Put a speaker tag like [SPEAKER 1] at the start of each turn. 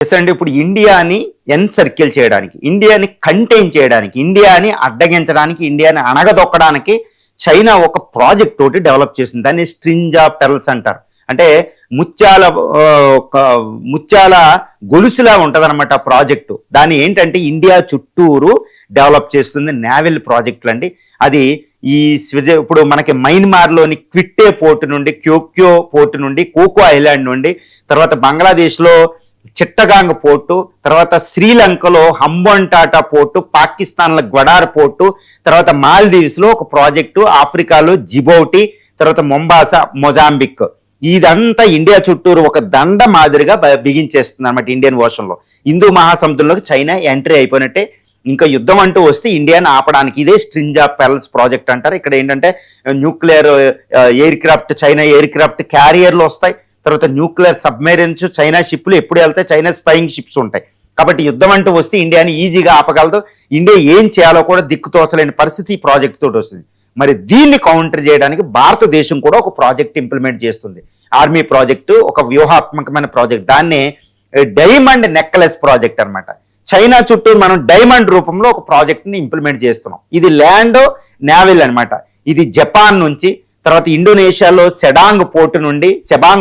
[SPEAKER 1] Yes అండి. ఇప్పుడు ఇండియాని ఎన్సర్కిల్ చేయడానికి, ఇండియాని కంటైన్ చేయడానికి, ఇండియాని అడ్డగించడానికి, ఇండియాని అణగదొక్కడానికి చైనా ఒక ప్రాజెక్ట్ తోటి డెవలప్ చేసింది. దాన్ని స్ట్రింజ్ ఆఫ్ పెరల్స్ అంటారు. అంటే ముత్యాల గొలుసులా ఉంటది అనమాట ఆ ప్రాజెక్టు. దాన్ని ఏంటంటే ఇండియా చుట్టూరు డెవలప్ చేస్తుంది. నేవల్ ప్రాజెక్టులు అండి. అది ఇప్పుడు మనకి మయన్మార్లోని క్విట్టే పోర్టు నుండి, క్యోక్యో పోర్టు నుండి, కోకో ఐలాండ్ నుండి, తర్వాత బంగ్లాదేశ్లో చిట్టగాంగ్ పోర్టు, తర్వాత శ్రీలంకలో హంబన్టాటా పోర్టు, పాకిస్తాన్లో గ్వడార్ పోర్టు, తర్వాత మాల్దీవ్స్లో ఒక ప్రాజెక్టు, ఆఫ్రికాలో జిబౌటి, తర్వాత మొంబాసా, మొజాంబిక్. ఇదంతా ఇండియా చుట్టూరు ఒక దండ మాదిరిగా బిగించేస్తుంది అనమాట ఇండియన్ ఓషన్లో. హిందూ మహాసముద్రంలోకి చైనా ఎంట్రీ అయిపోయినట్టే. ఇంకా యుద్ధం అంటూ వస్తే ఇండియాని ఆపడానికి ఇదే స్ట్రింజ్ ఆఫ్ పెరల్స్ ప్రాజెక్ట్ అంటారు. ఇక్కడ ఏంటంటే nuclear air craft, China air craft క్యారియర్లు వస్తాయి. తర్వాత న్యూక్లియర్ సబ్మెరీన్స్, చైనా షిప్లు ఎప్పుడు వెళ్తాయి, చైనా స్పైయింగ్ షిప్స్ ఉంటాయి. కాబట్టి యుద్ధం అంటూ వస్తే ఇండియాని ఈజీగా ఆపగలదు. ఇండియా ఏం చేయాలో కూడా దిక్కుతోచలేని పరిస్థితి ఈ ప్రాజెక్ట్ తోటి వస్తుంది. మరి దీన్ని కౌంటర్ చేయడానికి భారతదేశం కూడా ఒక ప్రాజెక్ట్ ఇంప్లిమెంట్ చేస్తుంది. ఆర్మీ ప్రాజెక్టు, ఒక వ్యూహాత్మకమైన ప్రాజెక్ట్. దాన్నే డైమండ్ నెక్లెస్ ప్రాజెక్ట్ అనమాట. చైనా చుట్టూ మనం డైమండ్ రూపంలో ఒక ప్రాజెక్ట్ని ఇంప్లిమెంట్ చేస్తున్నాం. ఇది ల్యాండ్ నేవల్ అనమాట. ఇది జపాన్ నుంచి, తర్వాత ఇండోనేషియాలో సెడాంగ్ పోర్టు నుండి, సెబాంగ్